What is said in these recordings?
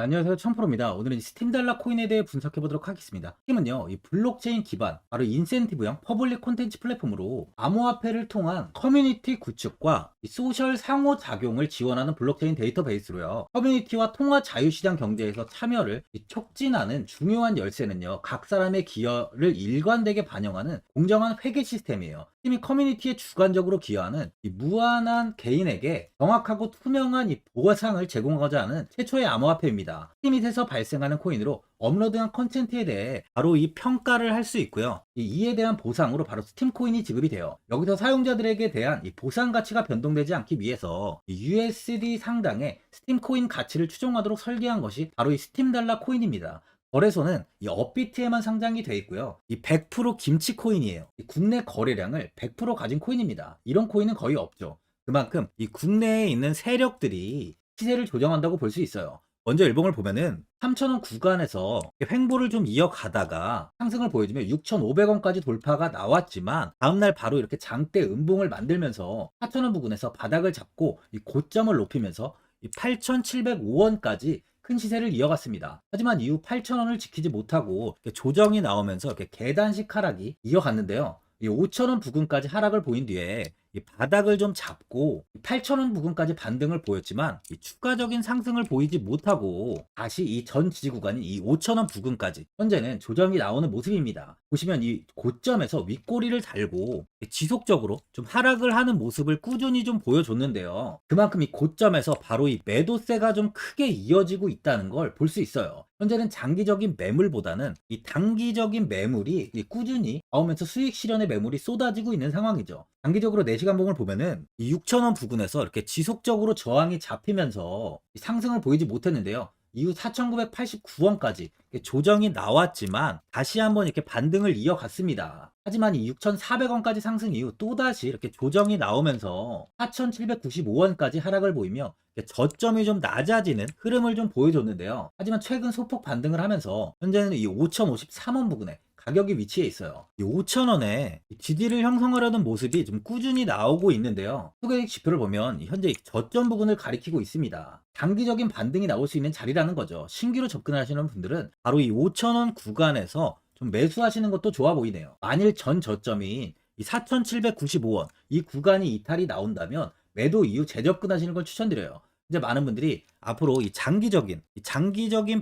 안녕하세요. 청프로입니다. 오늘은 이 스팀 달러 코인에 대해 분석해 보도록 하겠습니다. 스팀은요, 이 블록체인 기반, 바로 인센티브형 퍼블릭 콘텐츠 플랫폼으로 암호화폐를 통한 커뮤니티 구축과 이 소셜 상호작용을 지원하는 블록체인 데이터베이스로요. 커뮤니티와 통화 자유시장 경제에서 참여를 촉진하는 중요한 열쇠는요, 각 사람의 기여를 일관되게 반영하는 공정한 회계 시스템이에요. 스팀이 커뮤니티에 주관적으로 기여하는 이 무한한 개인에게 정확하고 투명한 이 보상을 제공하고자 하는 최초의 암호화폐입니다. 스팀잇에서 발생하는 코인으로 업로드한 컨텐츠에 대해 바로 이 평가를 할 수 있고요. 이에 대한 보상으로 바로 스팀 코인이 지급이 돼요. 여기서 사용자들에게 대한 이 보상 가치가 변동되지 않기 위해서 USD 상당의 스팀 코인 가치를 추정하도록 설계한 것이 바로 이 스팀 달러 코인입니다. 거래소는 이 업비트에만 상장이 돼 있고요. 이 100% 김치 코인이에요. 이 국내 거래량을 100% 가진 코인입니다. 이런 코인은 거의 없죠. 그만큼 이 국내에 있는 세력들이 시세를 조정한다고 볼 수 있어요. 먼저 일봉을 보면은 3,000원 구간에서 횡보를 좀 이어가다가 상승을 보여주며 6,500원까지 돌파가 나왔지만 다음날 바로 이렇게 장대 음봉을 만들면서 4,000원 부근에서 바닥을 잡고 이 고점을 높이면서 이 8,705원까지 큰 시세를 이어갔습니다. 하지만 이후 8,000원을 지키지 못하고 이렇게 조정이 나오면서 이렇게 계단식 하락이 이어갔는데요. 이 5,000원 부근까지 하락을 보인 뒤에 이 바닥을 좀 잡고 8,000원 부근까지 반등을 보였지만 이 추가적인 상승을 보이지 못하고 다시 이 전 지지 구간인 이 5,000원 부근까지 현재는 조정이 나오는 모습입니다. 보시면 이 고점에서 윗꼬리를 달고 지속적으로 좀 하락을 하는 모습을 꾸준히 좀 보여줬는데요. 그만큼 이 고점에서 바로 이 매도세가 좀 크게 이어지고 있다는 걸 볼 수 있어요. 현재는 장기적인 매물보다는 이 단기적인 매물이 꾸준히 나오면서 수익 실현의 매물이 쏟아지고 있는 상황이죠. 장기적으로 4시간 봉을 보면은 이 6,000원 부근에서 이렇게 지속적으로 저항이 잡히면서 상승을 보이지 못했는데요. 이후 4,989원까지 조정이 나왔지만 다시 한번 이렇게 반등을 이어갔습니다. 하지만 이 6,400원까지 상승 이후 또다시 이렇게 조정이 나오면서 4,795원까지 하락을 보이며 저점이 좀 낮아지는 흐름을 좀 보여줬는데요. 하지만 최근 소폭 반등을 하면서 현재는 이 5,053원 부근에 가격이 위치해 있어요. 이 5,000원에 GD를 형성하려는 모습이 좀 꾸준히 나오고 있는데요. 소개익 지표를 보면 현재 저점 부분을 가리키고 있습니다. 단기적인 반등이 나올 수 있는 자리라는 거죠. 신규로 접근하시는 분들은 바로 이 5,000원 구간에서 좀 매수하시는 것도 좋아 보이네요. 만일 전 저점인 이 4,795원 이 구간이 이탈이 나온다면 매도 이후 재접근하시는 걸 추천드려요. 이제 많은 분들이 앞으로 이 장기적인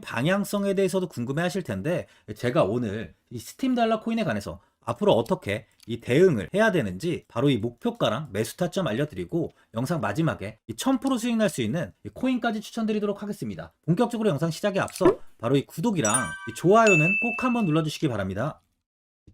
방향성에 대해서도 궁금해 하실 텐데 제가 오늘 이 스팀 달러 코인에 관해서 앞으로 어떻게 이 대응을 해야 되는지 바로 이 목표가랑 매수 타점 알려드리고 영상 마지막에 이 1000% 수익 날 수 있는 이 코인까지 추천드리도록 하겠습니다. 본격적으로 영상 시작에 앞서 바로 이 구독이랑 이 좋아요는 꼭 한번 눌러주시기 바랍니다.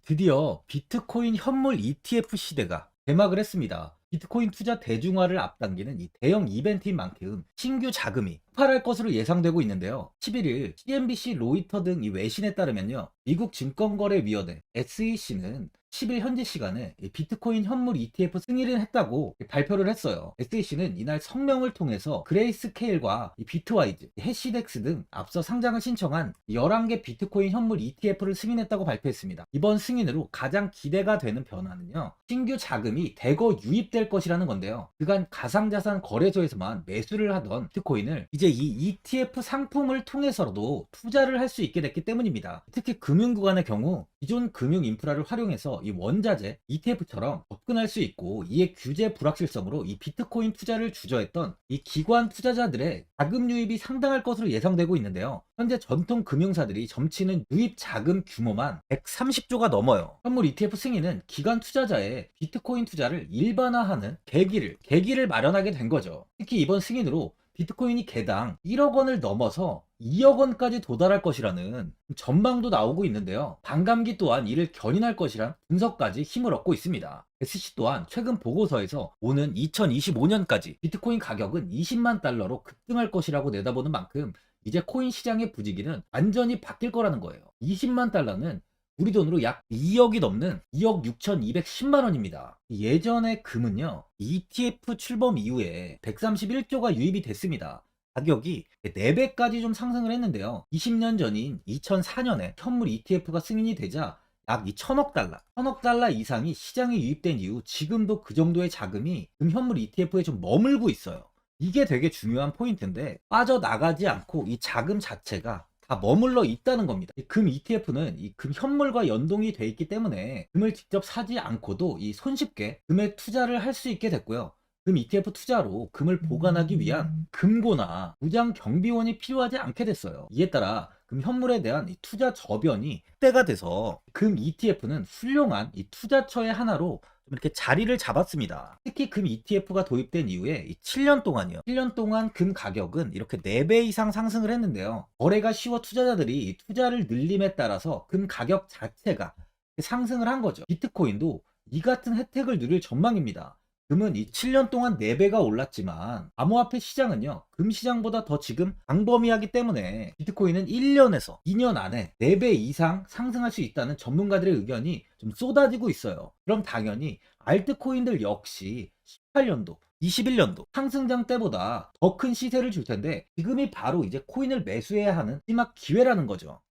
드디어 비트코인 현물 ETF 시대가 개막을 했습니다. 비트코인 투자 대중화를 앞당기는 이 대형 이벤트인 만큼 신규 자금이 폭발할 것으로 예상되고 있는데요. 11일 CNBC, 로이터 등 이 외신에 따르면요. 미국 증권거래위원회 SEC는 10일 현지 시간에 비트코인 현물 ETF 승인을 했다고 발표를 했어요. SEC는 이날 성명을 통해서 그레이스케일과 비트와이즈, 해시덱스 등 앞서 상장을 신청한 11개 비트코인 현물 ETF를 승인했다고 발표했습니다. 이번 승인으로 가장 기대가 되는 변화는요. 신규 자금이 대거 유입될 것이라는 건데요. 그간 가상자산 거래소에서만 매수를 하던 비트코인을 이제 이 ETF 상품을 통해서도 투자를 할 수 있게 됐기 때문입니다. 특히 금융구간의 경우 기존 금융 인프라를 활용해서 이 원자재 ETF처럼 접근할 수 있고 이에 규제 불확실성으로 이 비트코인 투자를 주저했던 이 기관 투자자들의 자금 유입이 상당할 것으로 예상되고 있는데요. 현재 전통 금융사들이 점치는 유입 자금 규모만 130조가 넘어요. 현물 ETF 승인은 기관 투자자의 비트코인 투자를 일반화하는 계기를 마련하게 된 거죠. 특히 이번 승인으로 비트코인이 개당 1억 원을 넘어서 2억 원까지 도달할 것이라는 전망도 나오고 있는데요. 반감기 또한 이를 견인할 것이란 분석까지 힘을 얻고 있습니다. SC 또한 최근 보고서에서 오는 2025년까지 비트코인 가격은 20만 달러로 급등할 것이라고 내다보는 만큼 이제 코인 시장의 부지기는 완전히 바뀔 거라는 거예요. 20만 달러는 우리 돈으로 약 2억이 넘는 2억 6,210만 원입니다. 예전에 금은요, ETF 출범 이후에 131조가 유입이 됐습니다. 가격이 4배까지 좀 상승을 했는데요. 20년 전인 2004년에 현물 ETF가 승인이 되자 약 1,000억 달러 이상이 시장에 유입된 이후 지금도 그 정도의 자금이 현물 ETF에 좀 머물고 있어요. 이게 되게 중요한 포인트인데 빠져나가지 않고 이 자금 자체가 다 머물러 있다는 겁니다. 이 금 ETF는 이 금 현물과 연동이 돼 있기 때문에 금을 직접 사지 않고도 이 손쉽게 금에 투자를 할 수 있게 됐고요. 금 ETF 투자로 금을 보관하기 위한 금고나 무장 경비원이 필요하지 않게 됐어요. 이에 따라 금 현물에 대한 이 투자 저변이 확대가 돼서 금 ETF는 훌륭한 이 투자처의 하나로 좀 이렇게 자리를 잡았습니다. 특히 금 ETF가 도입된 이후에 이 7년 동안이요. 7년 동안 금 가격은 이렇게 4배 이상 상승을 했는데요. 거래가 쉬워 투자자들이 이 투자를 늘림에 따라서 금 가격 자체가 상승을 한 거죠. 비트코인도 이 같은 혜택을 누릴 전망입니다. 금은 이 7년 동안 4배가 올랐지만 암호화폐 시장은요, 금 시장보다 더 지금 광범위하기 때문에 비트코인은 1년에서 2년 안에 4배 이상 상승할 수 있다는 전문가들의 의견이 좀 쏟아지고 있어요. 그럼 당연히 알트코인들 역시 18년도 21년도 상승장 때보다 더 큰 시세를 줄 텐데 지금이 바로 이제 코인을 매수해야 하는 마지막 기회라는 거죠.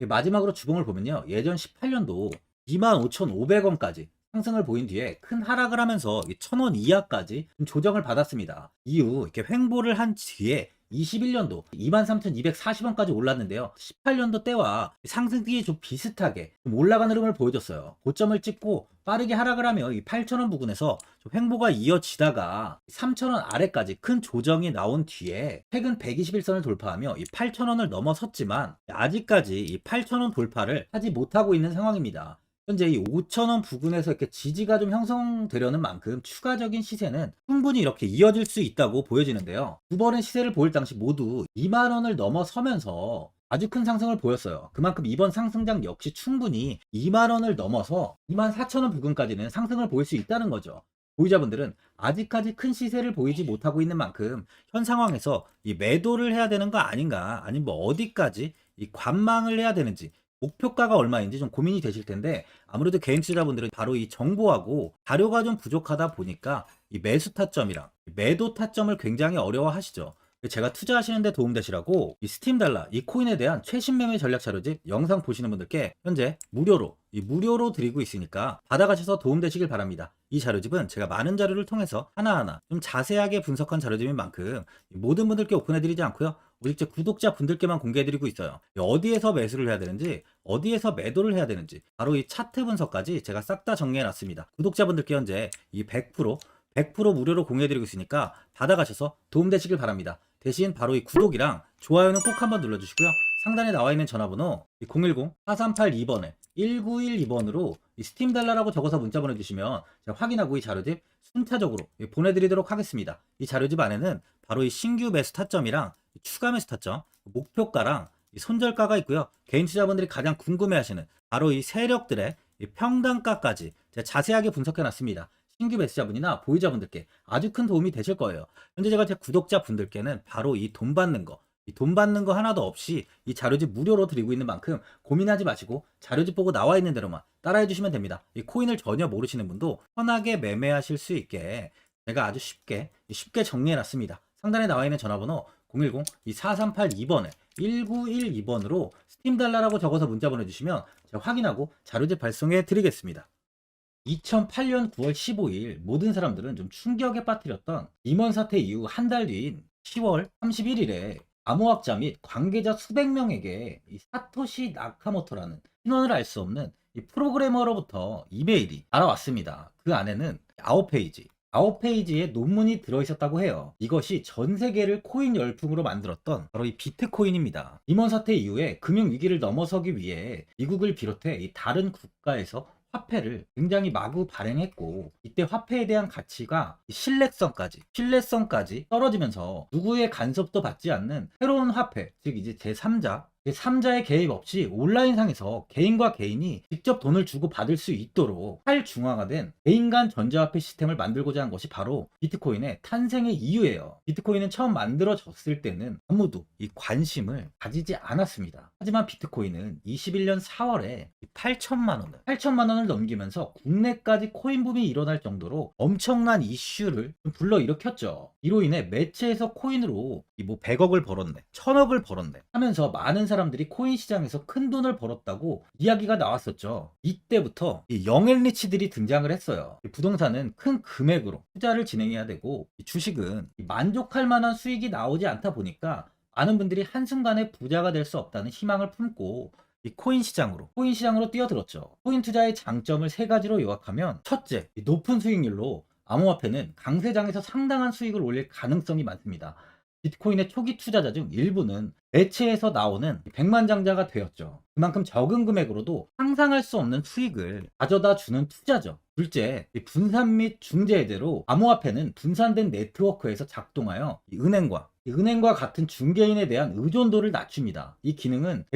마지막으로 주봉을 보면요, 예전 18년도 25,500원까지 상승을 보인 뒤에 큰 하락을 하면서 1,000원 이하까지 좀 조정을 받았습니다. 이후 이렇게 횡보를 한 뒤에 21년도 23,240원까지 올랐는데요. 18년도 때와 상승이 좀 비슷하게 좀 올라가는 흐름을 보여줬어요. 고점을 찍고 빠르게 하락을 하며 이 8,000원 부근에서 좀 횡보가 이어지다가 3,000원 아래까지 큰 조정이 나온 뒤에 최근 121선을 돌파하며 이 8,000원을 넘어섰지만 아직까지 이 8,000원 돌파를 하지 못하고 있는 상황입니다. 현재 이 5,000원 부근에서 이렇게 지지가 좀 형성되려는 만큼 추가적인 시세는 충분히 이렇게 이어질 수 있다고 보여지는데요. 두 번의 시세를 보일 당시 모두 2만원을 넘어서면서 아주 큰 상승을 보였어요. 그만큼 이번 상승장 역시 충분히 2만원을 넘어서 24,000원 부근까지는 상승을 보일 수 있다는 거죠. 보유자분들은 아직까지 큰 시세를 보이지 못하고 있는 만큼 현 상황에서 이 매도를 해야 되는 거 아닌가, 아니면 뭐 어디까지 이 관망을 해야 되는지, 목표가가 얼마인지 좀 고민이 되실 텐데, 아무래도 개인 투자자분들은 바로 이 정보하고 자료가 좀 부족하다 보니까 이 매수 타점이랑 매도 타점을 굉장히 어려워하시죠. 제가 투자하시는 데 도움되시라고 이 스팀 달러, 이 코인에 대한 최신 매매 전략 자료집 영상 보시는 분들께 현재 무료로 드리고 있으니까 받아가셔서 도움되시길 바랍니다. 이 자료집은 제가 많은 자료를 통해서 하나하나 좀 자세하게 분석한 자료집인 만큼 모든 분들께 오픈해드리지 않고요, 우리 제 구독자 분들께만 공개해드리고 있어요. 어디에서 매수를 해야 되는지, 어디에서 매도를 해야 되는지, 바로 이 차트 분석까지 제가 싹 다 정리해놨습니다. 구독자분들께 현재 이 100% 무료로 공유해드리고 있으니까 받아가셔서 도움되시길 바랍니다. 대신 바로 이 구독이랑 좋아요는 꼭 한번 눌러주시고요. 상단에 나와 있는 전화번호 010-4382번에 1912번으로 이 스팀 달러라고 적어서 문자 보내주시면 제가 확인하고 이 자료집 순차적으로 보내드리도록 하겠습니다. 이 자료집 안에는 바로 이 신규 매수 타점이랑 추가 매수 타점, 목표가랑 이 손절가가 있고요. 개인 투자분들이 가장 궁금해하시는 바로 이 세력들의 이 평단가까지 제가 자세하게 분석해 놨습니다. 신규 매수자분이나 보유자분들께 아주 큰 도움이 되실 거예요. 현재 제가 제 구독자분들께는 바로 이 돈 받는 거 하나도 없이 이 자료집 무료로 드리고 있는 만큼 고민하지 마시고 자료집 보고 나와 있는 대로만 따라해 주시면 됩니다. 이 코인을 전혀 모르시는 분도 편하게 매매하실 수 있게 제가 아주 쉽게 정리해 놨습니다. 상단에 나와 있는 전화번호 010-4382번에 1912번으로 스팀 달러라고 적어서 문자 보내주시면 제가 확인하고 자료집 발송해 드리겠습니다. 2008년 9월 15일 모든 사람들은 좀 충격에 빠뜨렸던 리먼 사태 이후 한 달 뒤인 10월 31일에 암호학자 및 관계자 수백 명에게 이 사토시 나카모토라는 신원을 알 수 없는 이 프로그래머로부터 이메일이 날아왔습니다. 그 안에는 9페이지의 논문이 들어있었다고 해요. 이것이 전 세계를 코인 열풍으로 만들었던 바로 이 비트코인입니다. 리먼 사태 이후에 금융위기를 넘어서기 위해 미국을 비롯해 이 다른 국가에서 화폐를 굉장히 마구 발행했고, 이때 화폐에 대한 가치가 신뢰성까지 떨어지면서 누구의 간섭도 받지 않는 새로운 화폐, 즉 이제 제3자의 개입 없이 온라인상에서 개인과 개인이 직접 돈을 주고 받을 수 있도록 탈중앙화된 개인 간 전자화폐 시스템을 만들고자 한 것이 바로 비트코인의 탄생의 이유예요. 비트코인은 처음 만들어졌을 때는 아무도 이 관심을 가지지 않았습니다. 하지만 비트코인은 21년 4월에 8천만 원을 넘기면서 국내까지 코인 붐이 일어날 정도로 엄청난 이슈를 불러일으켰죠. 이로 인해 매체에서 코인으로 뭐 100억을 벌었네, 1000억을 벌었네 하면서 많은 사람들이 사람들이 코인 시장에서 큰 돈을 벌었다고 이야기가 나왔었죠. 이때부터 이 영앤리치들이 등장을 했어요. 이 부동산은 큰 금액으로 투자를 진행해야 되고, 이 주식은 만족할 만한 수익이 나오지 않다 보니까 많은 분들이 한순간에 부자가 될 수 없다는 희망을 품고 이 코인 시장으로 뛰어들었죠. 코인 투자의 장점을 세 가지로 요약하면, 첫째, 이 높은 수익률로 암호화폐는 강세장에서 상당한 수익을 올릴 가능성이 많습니다. 비트코인의 초기 투자자 중 일부는 매체에서 나오는 백만장자가 되었죠. 그만큼 적은 금액으로도 상상할 수 없는 수익을 가져다 주는 투자죠. 둘째, 이 분산 및 중재 예제로 암호화폐는 분산된 네트워크에서 작동하여 이 은행과 같은 중개인에 대한 의존도를 낮춥니다. 이 기능은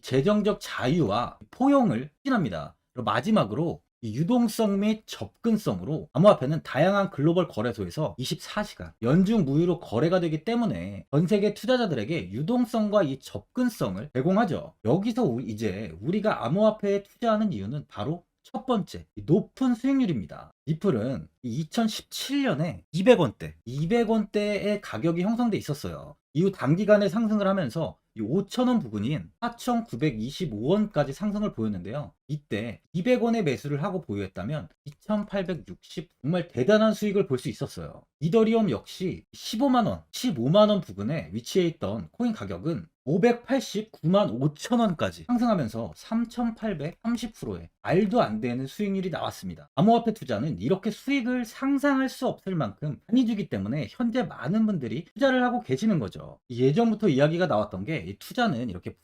재정적 자유와 포용을 추진합니다. 그리고 마지막으로 이 유동성 및 접근성으로 암호화폐는 다양한 글로벌 거래소에서 24시간 연중 무휴로 거래가 되기 때문에 전 세계 투자자들에게 유동성과 이 접근성을 제공하죠. 여기서 이제 우리가 암호화폐에 투자하는 이유는 바로 첫 번째, 이 높은 수익률입니다. 리플은 2017년에 200원대의 가격이 형성돼 있었어요. 이후 단기간에 상승을 하면서 이 5,000원 부근인 4,925원까지 상승을 보였는데요. 이때 200원에 매수를 하고 보유했다면 2,860, 정말 대단한 수익을 볼 수 있었어요. 이더리움 역시 15만원 부근에 위치해 있던 코인 가격은 589만 5천원까지 상승하면서 3,830%의 말도 안 되는 수익률이 나왔습니다. 암호화폐 투자는 이렇게 수익을 상상할 수 없을 만큼 많이 주기 때문에 현재 많은 분들이 투자를 하고 계시는 거죠. 예전부터 이야기가 나왔던 게, 이 투자는 이렇게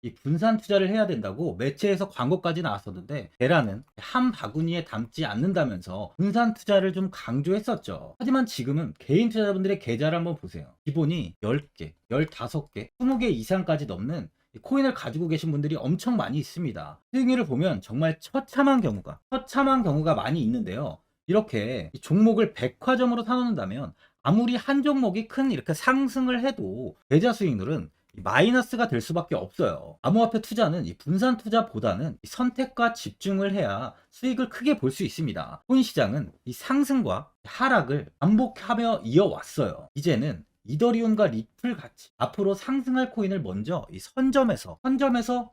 이 분산 투자를 해야 된다고 매체에서 광고까지 나왔었는데, 테라는 한 바구니에 담지 않는다면서 분산 투자를 좀 강조했었죠. 하지만 지금은 개인 투자자분들의 계좌를 한번 보세요. 기본이 10개, 15개, 20개 이상까지 넘는 코인을 가지고 계신 분들이 엄청 많이 있습니다. 수익률을 보면 정말 처참한 경우가 많이 있는데요. 이렇게 종목을 백화점으로 사놓는다면 아무리 한 종목이 큰 이렇게 상승을 해도 계좌 수익률은 마이너스가 될 수밖에 없어요. 암호화폐 투자는 이 분산 투자보다는 이 선택과 집중을 해야 수익을 크게 볼 수 있습니다. 코인 시장은 이 상승과 하락을 반복하며 이어왔어요. 이제는 이더리움과 리플 같이 앞으로 상승할 코인을 먼저 이 선점에서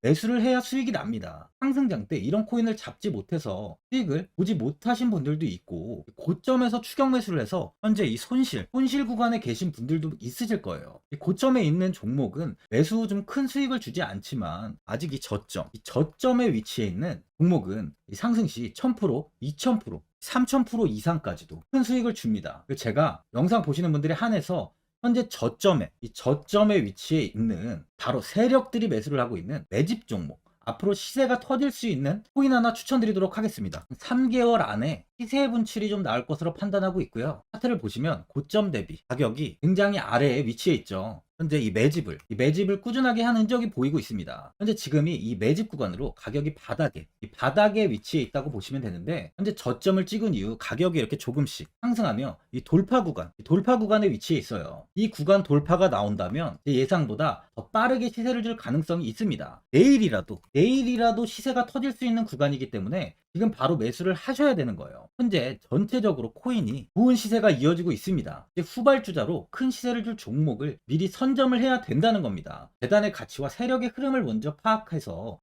매수를 해야 수익이 납니다. 상승장 때 이런 코인을 잡지 못해서 수익을 보지 못하신 분들도 있고, 고점에서 추격 매수를 해서 현재 이 손실 구간에 계신 분들도 있으실 거예요. 이 고점에 있는 종목은 매수 후 좀 큰 수익을 주지 않지만, 아직 이 저점에 위치해 있는 종목은 이 상승 시 1000%, 2000%, 3000% 이상까지도 큰 수익을 줍니다. 제가 영상 보시는 분들에 한해서 현재 저점에 위치해 있는 바로 세력들이 매수를 하고 있는 매집 종목, 앞으로 시세가 터질 수 있는 코인 하나 추천드리도록 하겠습니다. 3개월 안에 시세 분출이 좀 나올 것으로 판단하고 있고요. 차트를 보시면 고점 대비 가격이 굉장히 아래에 위치해 있죠. 현재 이 매집을 꾸준하게 한 흔적이 보이고 있습니다. 현재 지금이 이 매집 구간으로 가격이 바닥에 위치해 있다고 보시면 되는데, 현재 저점을 찍은 이후 가격이 이렇게 조금씩 상승하며 이 돌파 구간에 위치해 있어요. 이 구간 돌파가 나온다면 제 예상보다 더 빠르게 시세를 줄 가능성이 있습니다. 내일이라도 시세가 터질 수 있는 구간이기 때문에 지금 바로 매수를 하셔야 되는 거예요. 현재 전체적으로 코인이 좋은 시세가 이어지고 있습니다. 이제 후발주자로 큰 시세를 줄 종목을 미리 선점을 해야 된다는 겁니다. 재단의 가치와 세력의 흐름을 먼저 파악해서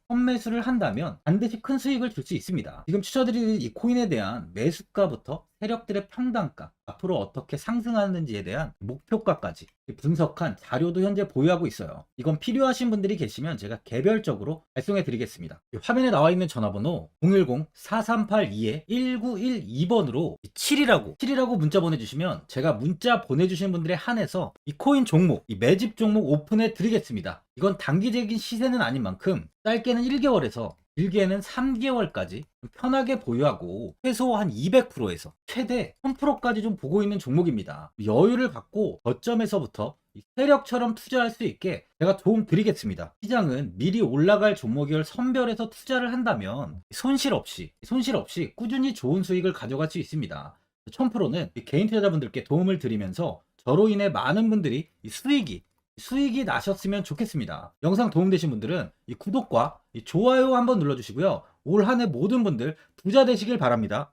선매수를 한다면 반드시 큰 수익을 줄 수 있습니다. 지금 추천드리는 이 코인에 대한 매수가부터 세력들의 평단가, 앞으로 어떻게 상승하는지에 대한 목표가까지 분석한 자료도 현재 보유하고 있어요. 이건 필요하신 분들이 계시면 제가 개별적으로 발송해 드리겠습니다. 화면에 나와 있는 전화번호 010-4382-1912번으로 7이라고 문자 보내주시면 제가 문자 보내주신 분들에 한해서 이 코인 종목, 이 매집 종목 오픈해 드리겠습니다. 이건 단기적인 시세는 아닌 만큼 짧게는 1개월에서 길게는 3개월까지 편하게 보유하고 최소 한 200%에서 최대 1000%까지 좀 보고 있는 종목입니다. 여유를 갖고 저점에서부터 세력처럼 투자할 수 있게 제가 도움 드리겠습니다. 시장은 미리 올라갈 종목을 선별해서 투자를 한다면 손실 없이 꾸준히 좋은 수익을 가져갈 수 있습니다. 1000%는 개인 투자자분들께 도움을 드리면서 저로 인해 많은 분들이 수익이 나셨으면 좋겠습니다. 영상 도움되신 분들은 이 구독과 이 좋아요 한번 눌러주시고요. 올 한 해 모든 분들 부자 되시길 바랍니다.